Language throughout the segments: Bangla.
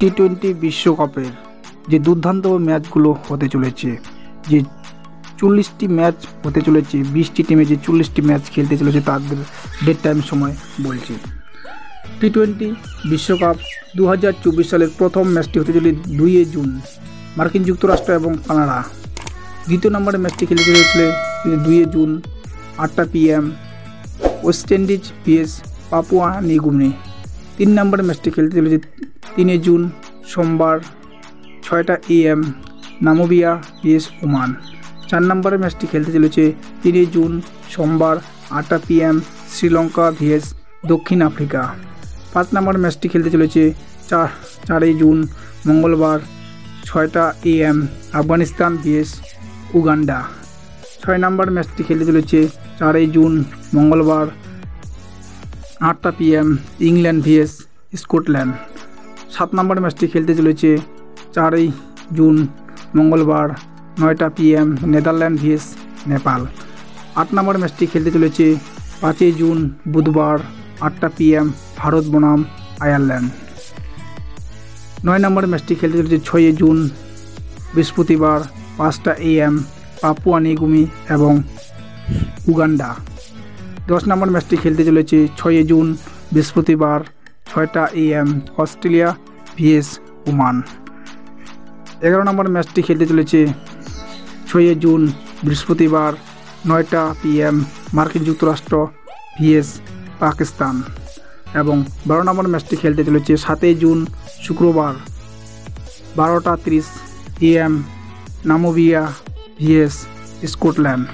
টি-20 বিশ্বকাপের যে দুর্দান্ত ম্যাচগুলো হতে চলেছে, যে 40টি ম্যাচ হতে চলেছে, 20টি টিমে যে 40টি ম্যাচ খেলতে চলেছে তাদের ডেট টাইম সময় বলছি। টি-20 বিশ্বকাপ 2024 সালের প্রথম ম্যাচটি হতে চলে 2 জুন মার্কিন যুক্তরাষ্ট্র এবং কানাডা। দ্বিতীয় নম্বরের ম্যাচটি খেলতে চলেছিল 2 জুন 8টা PM West Indies vs Papua New Guinea. 3 নম্বরের ম্যাচটি খেলতে চলেছে 3 জুন সোমবার 6টা AM নামিবিয়া vs ওমান। 4 নম্বরের ম্যাচটি খেলতে চলেছে 3 জুন সোমবার 8টা PM শ্রীলঙ্কা vs দক্ষিণ আফ্রিকা। 5 নম্বর ম্যাচটি খেলতে চলেছে 4 জুন মঙ্গলবার 6টা AM আফগানিস্তান vs উগান্ডা। 6 নম্বর ম্যাচটি খেলতে চলেছে 4 জুন মঙ্গলবার 8টা PM ইংল্যান্ড vs স্কটল্যান্ড। 7 নম্বর ম্যাচটি খেলতে চলেছে 4 জুন মঙ্গলবার 9টা PM নেদারল্যান্ড vs নেপাল। 8 নম্বর ম্যাচটি খেলতে চলেছে 5 জুন বুধবার 8টা PM ভারত বনাম আয়ারল্যান্ড। 9 নম্বর ম্যাচটি খেলতে চলেছে 6 জুন বৃহস্পতিবার 5টা AM পাপুয়া নিউগিনি এবং উগান্ডা। 10 নম্বর ম্যাচটি খেলতে চলেছে 6 জুন বৃহস্পতিবার 6টা AM অস্ট্রেলিয়া vs ওমান। 11 নম্বর ম্যাচটি খেলতে চলেছে 6 জুন বৃহস্পতিবার 9টা PM মার্কিন যুক্তরাষ্ট্র vs পাকিস্তান এবং 12 নম্বর ম্যাচটি খেলতে চলেছে 7 জুন শুক্রবার 12টা 30 AM নামিবিয়া vs স্কটল্যান্ড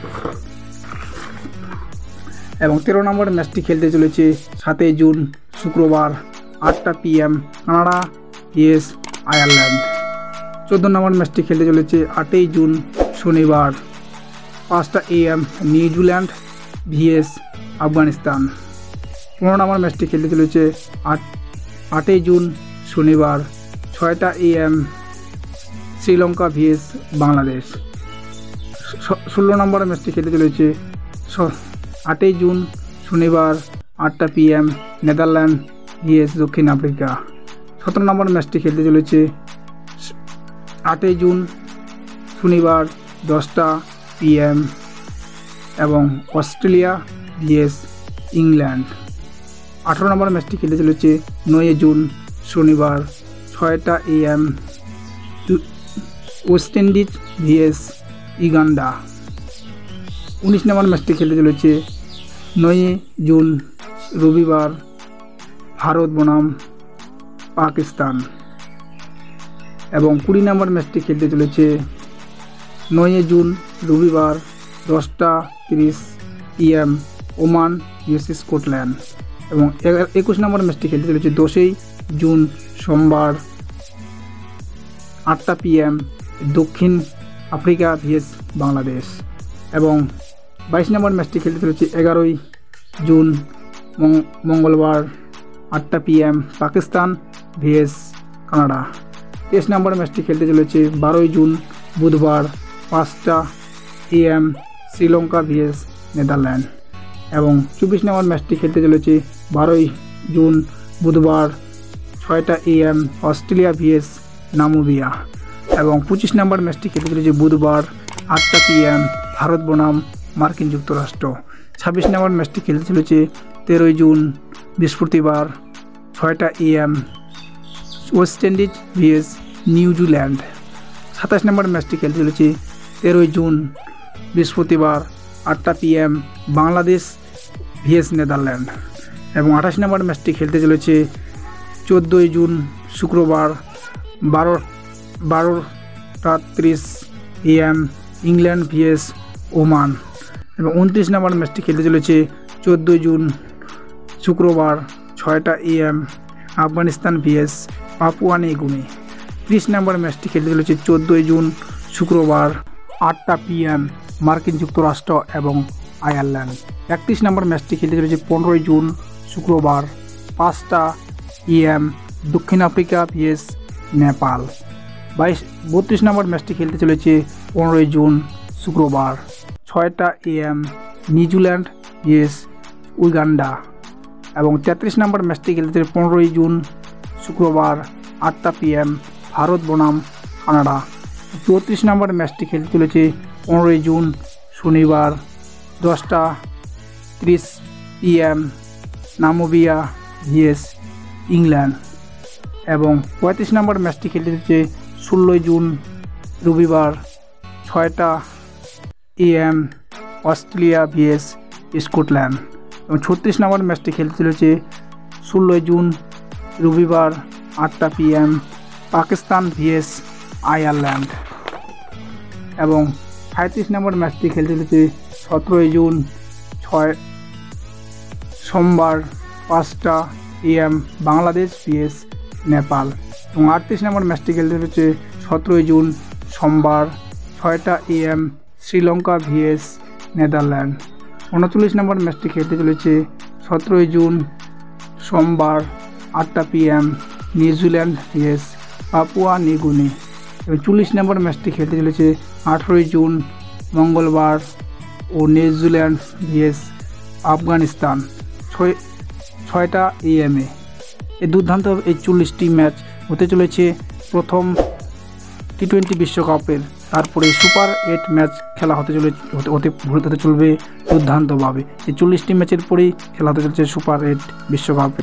এবং 13 নম্বর ম্যাচটি খেলতে চলেছে 7 জুন শুক্রবার 8টা PM কানাডা vs আয়ারল্যান্ড। 14 নম্বর ম্যাচটি খেলতে চলেছে 8 জুন শনিবার 5টা AM নিউজিল্যান্ড vs আফগানিস্তান। 15 নম্বর ম্যাচটি খেলতে চলেছে 8 জুন শনিবার 6টা AM শ্রীলঙ্কা vs বাংলাদেশ। 16 নম্বর ম্যাচটি খেলতে চলেছে 8 জুন শনিবার 8টা PM নেদারল্যান্ড vs দক্ষিণ আফ্রিকা। 17 নম্বর ম্যাচটি খেলতে চলেছে 8 জুন শনিবার 10টা PM এবং অস্ট্রেলিয়া vs ইংল্যান্ড। 18 নম্বর ম্যাচটি খেলতে চলেছে 9 জুন শনিবার 6টা AM West Indies vs Uganda. 19 নম্বর ম্যাচটি খেলতে চলেছে 9 জুন রবিবার ভারত বনাম পাকিস্তান এবং 20 নম্বর ম্যাচটি খেলতে চলেছে 9 জুন রবিবার 10টা 30 PM ওমান vs স্কটল্যান্ড এবং 21 নম্বর ম্যাচটি খেলতে চলেছে 10 জুন সোমবার 8টা PM দক্ষিণ আফ্রিকা vs বাংলাদেশ এবং 22 নম্বর ম্যাচটি খেলতে চলেছে 11 জুন মঙ্গলবার 8টা PM পাকিস্তান vs কানাডা। 23 নম্বর ম্যাচটি খেলতে চলেছে 12 জুন বুধবার 5টা AM শ্রীলঙ্কা vs নেদারল্যান্ড এবং 24 নম্বর ম্যাচটি খেলতে চলেছে 12 জুন বুধবার 6টা AM অস্ট্রেলিয়া vs নামিবিয়া এবং 25 নম্বর ম্যাচটি খেলতে চলেছে বুধবার 8টা PM ভারত বনাম মার্কিন যুক্তরাষ্ট্র। 26 নম্বর ম্যাচটি খেলতে চলেছে 13 জুন বৃহস্পতিবার 6টা AM West Indies vs New Zealand. 27 নম্বর ম্যাচটি খেলতে চলেছে 13 জুন বৃহস্পতিবার 8টা PM বাংলাদেশ vs নেদারল্যান্ড এবং 28 নম্বর ম্যাচটি খেলতে চলেছে 14 জুন শুক্রবার 12টা 30 AM ইংল্যান্ড vs ওমান এবং 29 নম্বর ম্যাচটি খেলতে চলেছে 14 জুন শুক্রবার 6টা AM Afghanistan vs Papua New Guinea. 30 নম্বর ম্যাচটি খেলতে চলেছে 14 জুন শুক্রবার 8টা PM মার্কিন যুক্তরাষ্ট্র এবং আয়ারল্যান্ড। 31 নম্বর ম্যাচটি খেলতে চলেছে 15 জুন শুক্রবার 5টা AM দক্ষিণ আফ্রিকা vs নেপাল। 32 নম্বর ম্যাচটি খেলতে চলেছে 15 জুন শুক্রবার 6টা AM নিউজিল্যান্ড vs উগান্ডা এবং 33 নম্বর ম্যাচটি খেলতে 15 জুন শুক্রবার 8টা PM ভারত বনাম কানাডা। 34 নম্বর ম্যাচটি খেলতে চলেছে 15 জুন শনিবার 10:30 PM নামিবিয়া vs ইংল্যান্ড। এবং 35 নম্বর ম্যাচটি খেলতে চলেছে 16 জুন রবিবার 6টা AM অস্ট্রেলিয়া vs স্কটল্যান্ড। এবং 36 নম্বর ম্যাচটি খেলতে চলেছে 16 জুন রবিবার 8টা PM পাকিস্তান vs আয়ারল্যান্ড। এবং 37 নম্বর ম্যাচটি খেলতে চলেছে 17 জুন সোমবার 5টা AM বাংলাদেশ vs নেপাল। এবং 38 নম্বর ম্যাচটি খেলতে চলেছে 17 জুন সোমবার 6টা AM শ্রীলঙ্কা vs নেদারল্যান্ড। 39 নম্বর ম্যাচটি খেলতে চলেছে 17 জুন সোমবার 8টা PM New Zealand vs Papua New Guinea. এবং 40 নম্বর ম্যাচটি খেলতে চলেছে 18 জুন মঙ্গলবার ও নিউজিল্যান্ড vs আফগানিস্তান 6টা AM এই দুর্দান্ত এই 40টি ম্যাচ হতে চলেছে প্রথম T20 বিশ্বকাপের। তারপরে সুপার 8 ম্যাচ খেলা হতে চলবে দুর্দান্তভাবে। এই 40টি ম্যাচের পরেই খেলা হতে চলেছে সুপার 8 বিশ্বকাপে।